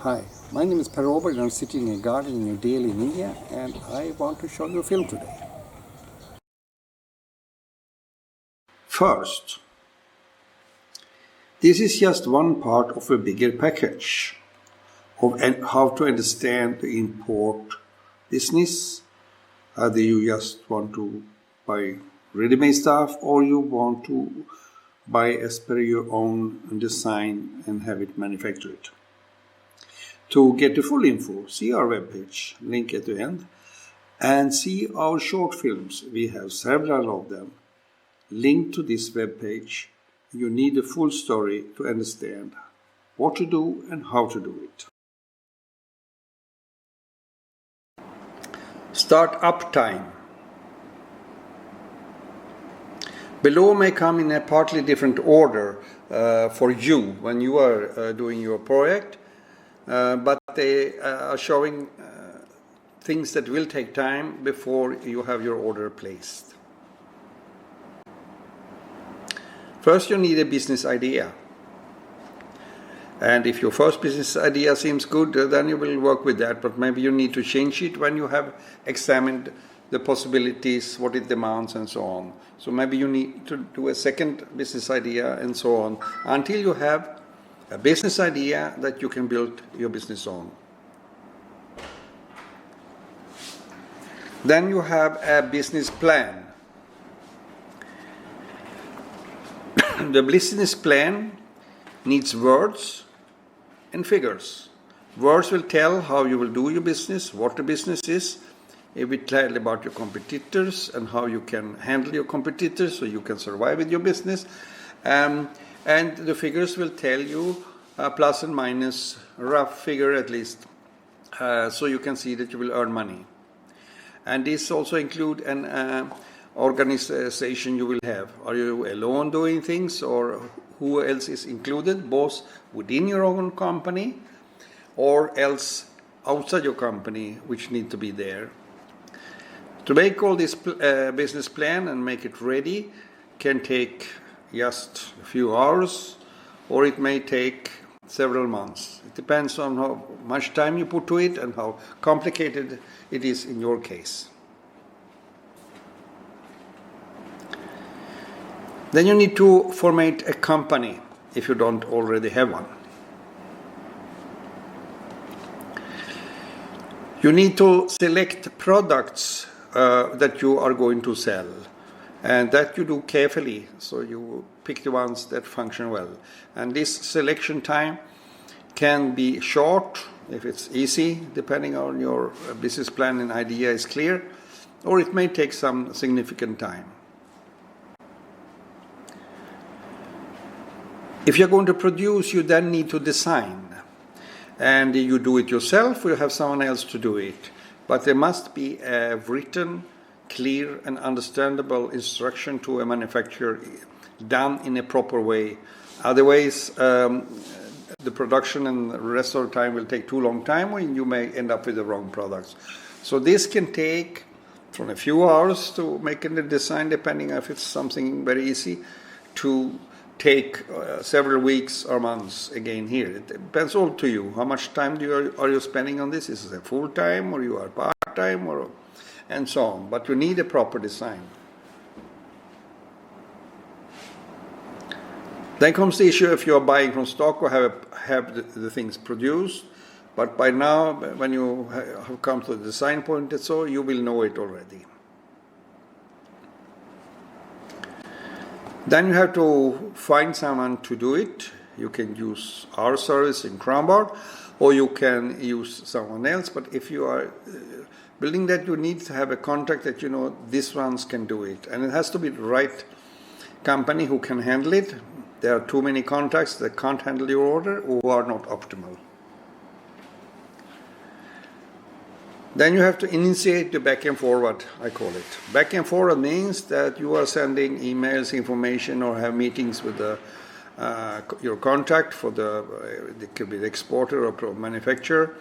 Hi, my name is Per Robert and I'm sitting in a garden in New Delhi, in India, and I want to show you a film today. First, this is just one part of a bigger package of how to understand the import business. Either you just want to buy ready-made stuff or you want to buy as per your own design and have it manufactured. To get the full info, see our webpage, link at the end, and see our short films. We have several of them. Link to this webpage. You need the full story to understand what to do and how to do it. Start-up time. Below may come in a partly different order for you when you are doing your project, but they are showing things that will take time before you have your order placed. First, you need a business idea. And if your first business idea seems good, then you will work with that, but maybe you need to change it when you have examined the possibilities, what it demands, and so on. So maybe you need to do a second business idea and so on, until you have a business idea that you can build your business on. Then you have a business plan. The business plan needs words and figures. Words will tell how you will do your business, what the business is. It will tell about your competitors and how you can handle your competitors so you can survive with your business. And the figures will tell you plus and minus, rough figure at least, so you can see that you will earn money. And this also include an organization you will have. Are you alone doing things, or who else is included, both within your own company or else outside your company, which need to be there. To make all this business plan and make it ready can take just a few hours, or it may take several months. It depends on how much time you put to it and how complicated it is in your case. Then you need to formate a company if you don't already have one. You need to select products that you are going to sell, and that you do carefully, so you pick the ones that function well. And this selection time can be short if it's easy, depending on your business plan and idea is clear, or it may take some significant time. If you're going to produce, you then need to design, and you do it yourself or you have someone else to do it. But there must be a written, clear and understandable instruction to a manufacturer done in a proper way. Otherwise, the production and the rest of the time will take too long time, or you may end up with the wrong products. So this can take from a few hours to make a design, depending if it's something very easy, to take several weeks or months again here. It depends all to you. How much time are you spending on this? Is it a full time, or you are part time, or and so on. But you need a proper design. Then comes the issue if you are buying from stock or have the things produced. But by now, when you have come to the design point and so, you will know it already. Then you have to find someone to do it. You can use our service in Crownboard, or you can use someone else. But if you are building that, you need to have a contact that you know these ones can do it. And it has to be the right company who can handle it. There are too many contacts that can't handle your order or who are not optimal. Then you have to initiate the back and forward, I call it. Back and forward means that you are sending emails, information, or have meetings with your contact for it could be the exporter or manufacturer,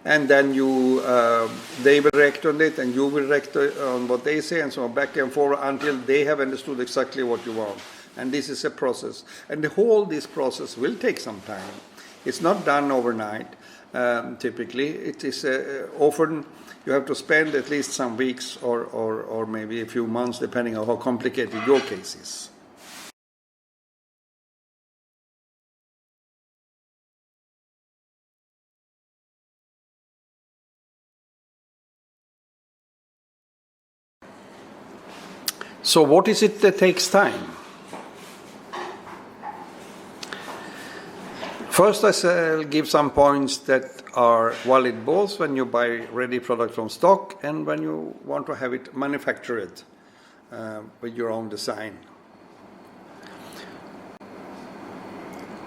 and then they will react on it, and you will react on what they say, and so on, back and forward until they have understood exactly what you want. And this is a process, and this process will take some time. It's not done overnight. typically. It is often you have to spend at least some weeks or maybe a few months, depending on how complicated your case is. So what is it that takes time? First, I'll give some points that are valid both when you buy ready product from stock and when you want to have it manufactured with your own design.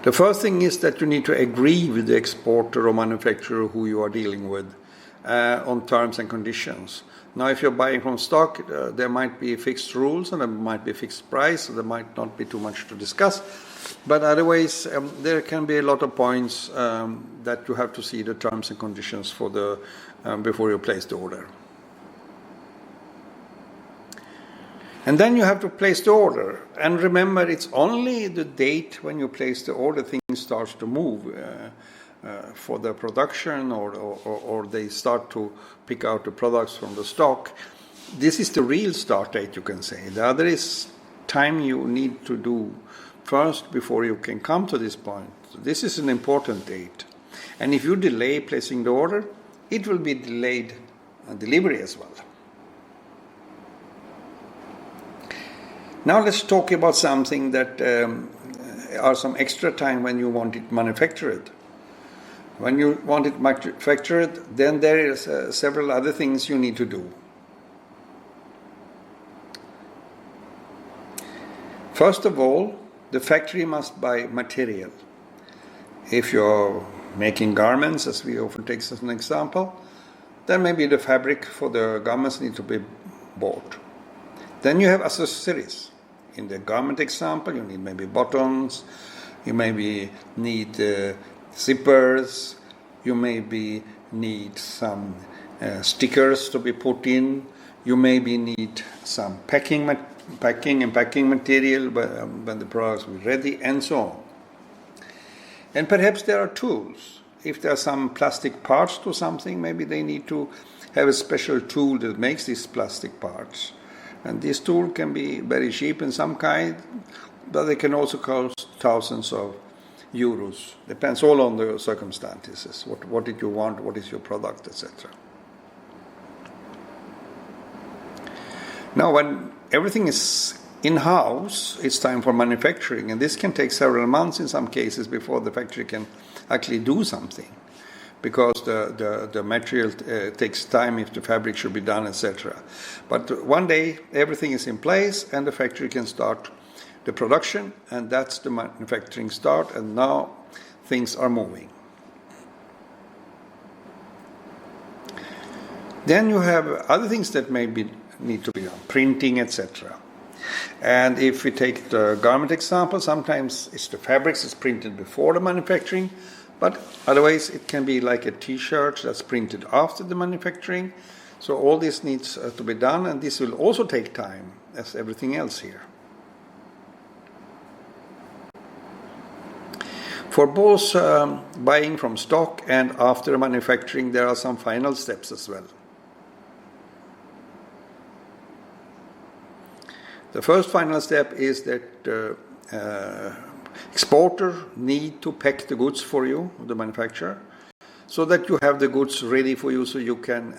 The first thing is that you need to agree with the exporter or manufacturer who you are dealing with on terms and conditions. Now, if you're buying from stock, there might be fixed rules and there might be fixed price, so there might not be too much to discuss. But otherwise, there can be a lot of points that you have to see the terms and conditions for before you place the order. And then you have to place the order. And remember, it's only the date when you place the order things start to move for the production or they start to pick out the products from the stock. This is the real start date, you can say. The other is time you need to do first before you can come to this point. This is an important date. And if you delay placing the order, it will be delayed delivery as well. Now let's talk about something that are some extra time when you want it manufactured. When you want it manufactured, then there is several other things you need to do. First of all, the factory must buy material. If you're making garments, as we often take as an example, then maybe the fabric for the garments need to be bought. Then you have accessories. In the garment example, you need maybe buttons, you maybe need zippers, you maybe need some stickers to be put in, you maybe need some packing material when the products will be ready, and so on. And perhaps there are tools. If there are some plastic parts to something, maybe they need to have a special tool that makes these plastic parts. And this tool can be very cheap in some kind, but they can also cost thousands of euros. Depends all on the circumstances. What did you want? What is your product, etc. Now, when everything is in-house, it's time for manufacturing, and this can take several months in some cases before the factory can actually do something, because the material takes time if the fabric should be done, etc. But one day everything is in place and the factory can start the production, and that's the manufacturing start, and now things are moving. Then you have other things that need to be done, printing, etc. And if we take the garment example, sometimes it's the fabrics that's printed before the manufacturing, but otherwise it can be like a t-shirt that's printed after the manufacturing. So all this needs to be done, and this will also take time as everything else here. For both buying from stock and after manufacturing, there are some final steps as well. The first final step is that the exporter need to pack the goods for you, the manufacturer, so that you have the goods ready for you so you can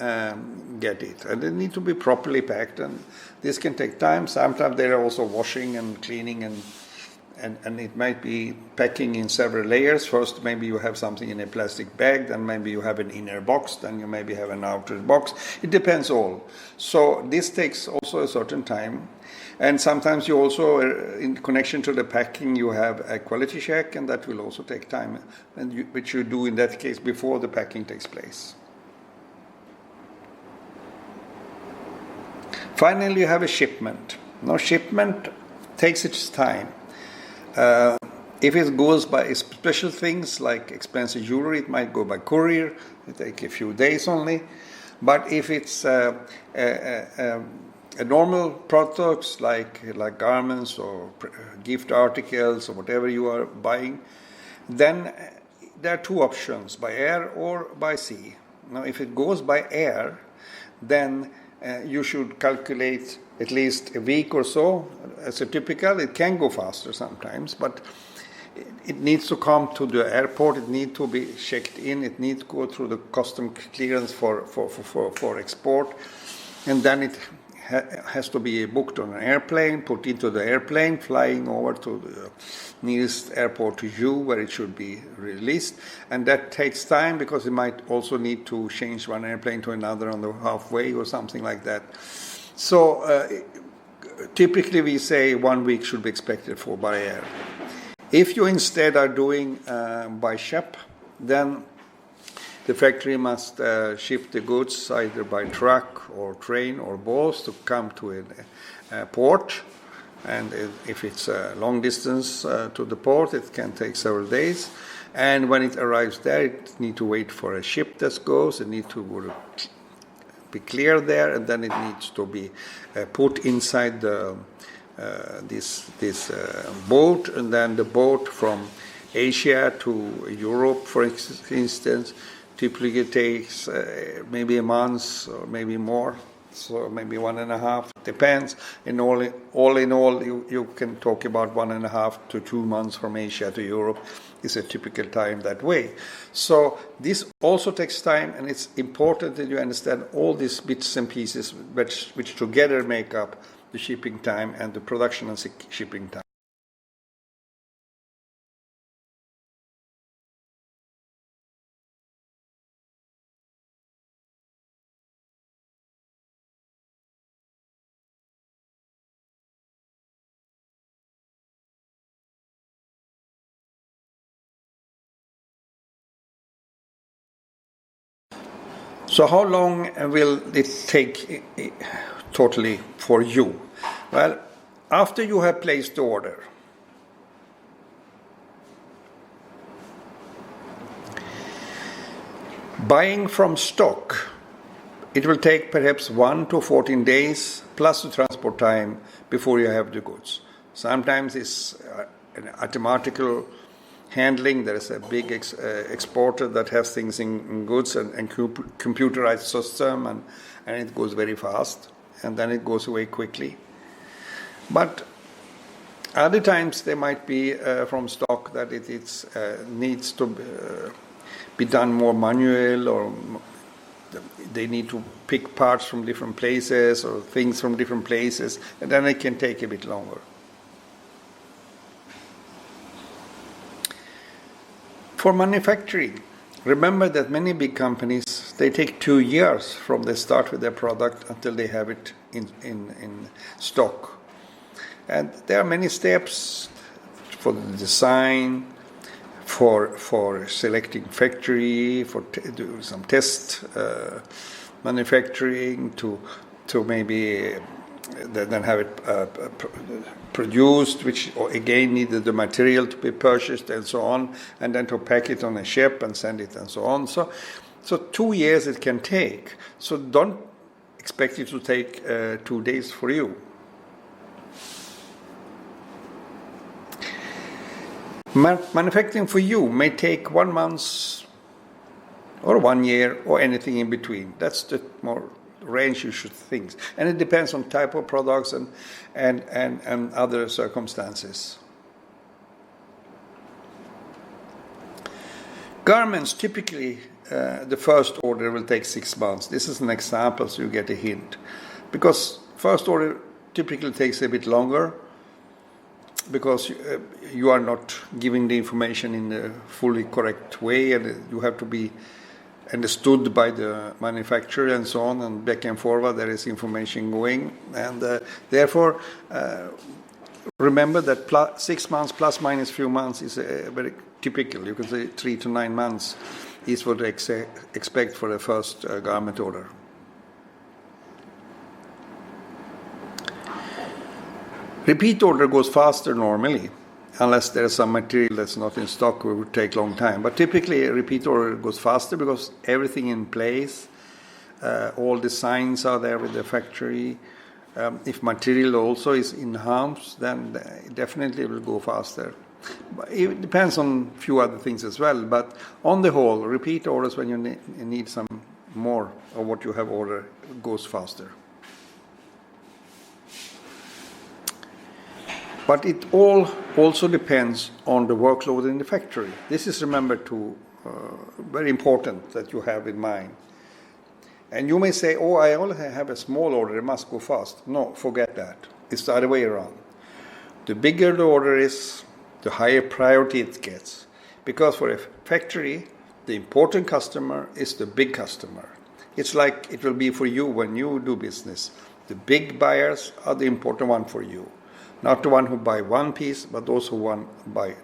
get it. And they need to be properly packed, and this can take time. Sometimes they are also washing and cleaning, and it might be packing in several layers. First, maybe you have something in a plastic bag, then maybe you have an inner box, then you maybe have an outer box. It depends all. So this takes also a certain time. And sometimes you also, in connection to the packing, you have a quality check, and that will also take time, which you do in that case before the packing takes place. Finally, you have a shipment. Now, shipment takes its time. If it goes by special things like expensive jewelry, it might go by courier. It takes a few days only. But if it's a normal products like garments or gift articles or whatever you are buying, then there are two options, by air or by sea. Now, if it goes by air, then you should calculate at least a week or so as a typical. It can go faster sometimes, but it needs to come to the airport, it needs to be checked in, it needs to go through the custom clearance for export, and then it has to be booked on an airplane, put into the airplane, flying over to the nearest airport to you where it should be released. And that takes time because it might also need to change one airplane to another on the halfway or something like that. So typically we say 1 week should be expected for by air. If you instead are doing by ship, then the factory must ship the goods either by truck or train or both to come to a port. And if it's a long distance to the port, it can take several days. And when it arrives there, it needs to wait for a ship that goes. It needs to be cleared there, and then it needs to be put inside this boat. And then the boat from Asia to Europe, for instance, typically takes maybe a month or maybe more, so maybe 1.5, depends. All in all, you can talk about 1.5 to 2 months from Asia to Europe is a typical time that way. So this also takes time, and it's important that you understand all these bits and pieces which together make up the shipping time and the production and shipping time. So how long will it take totally for you? Well, after you have placed the order, buying from stock, it will take perhaps 1 to 14 days plus the transport time before you have the goods. Sometimes it's an automatical handling. There is a big exporter that has things in goods and computerized system, and it goes very fast, and then it goes away quickly. But other times there might be from stock that it needs to be done more manual, or they need to pick parts from different places or things from different places, and then it can take a bit longer. For manufacturing, remember that many big companies, they take 2 years from they start with their product until they have it in stock. And there are many steps for the design, for selecting factory, for do some test manufacturing, to maybe then have it produced, which again needed the material to be purchased and so on, and then to pack it on a ship and send it and so on. So 2 years it can take. So don't expect it to take 2 days for you. Manufacturing for you may take 1 month or 1 year or anything in between. That's the more range you should think, and it depends on type of products and other circumstances. Garments, typically the first order will take 6 months. This is an example, so you get a hint, because first order typically takes a bit longer, because you are not giving the information in a fully correct way, and you have to be understood by the manufacturer and so on, and back and forward there is information going, and therefore remember that 6 months plus minus few months is very typical. You can say 3 to 9 months is what they expect for the first garment order. Repeat order goes faster normally, unless there is some material that's not in stock, it would take a long time. But typically a repeat order goes faster because everything in place, all the signs are there with the factory. If material also is in-house, then definitely it will go faster. But it depends on a few other things as well, but on the whole, repeat orders when you need some more of what you have ordered goes faster. But it all also depends on the workload in the factory. This is, remember, very important that you have in mind. And you may say, oh, I only have a small order, it must go fast. No, forget that. It's the other way around. The bigger the order is, the higher priority it gets. Because for a factory, the important customer is the big customer. It's like it will be for you when you do business. The big buyers are the important one for you. Not the one who buy one piece, but those who buy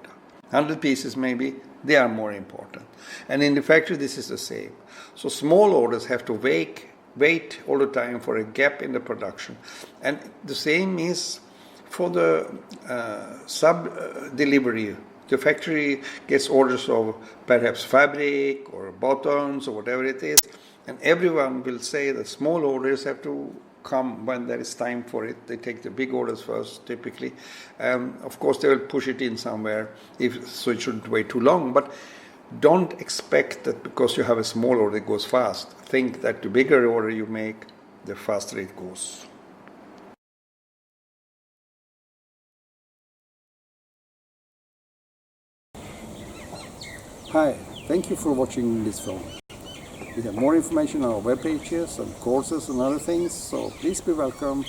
100 pieces maybe, they are more important. And in the factory, this is the same. So small orders have to wait all the time for a gap in the production. And the same is for the sub-delivery. The factory gets orders of perhaps fabric or buttons or whatever it is. And everyone will say that small orders have to come when there is time for it. They take the big orders first, typically. Of course, they will push it in somewhere, so it shouldn't wait too long. But don't expect that because you have a small order, it goes fast. Think that the bigger order you make, the faster it goes. Hi, thank you for watching this film. We have more information on our web pages and courses and other things, so please be welcome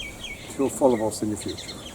to follow us in the future.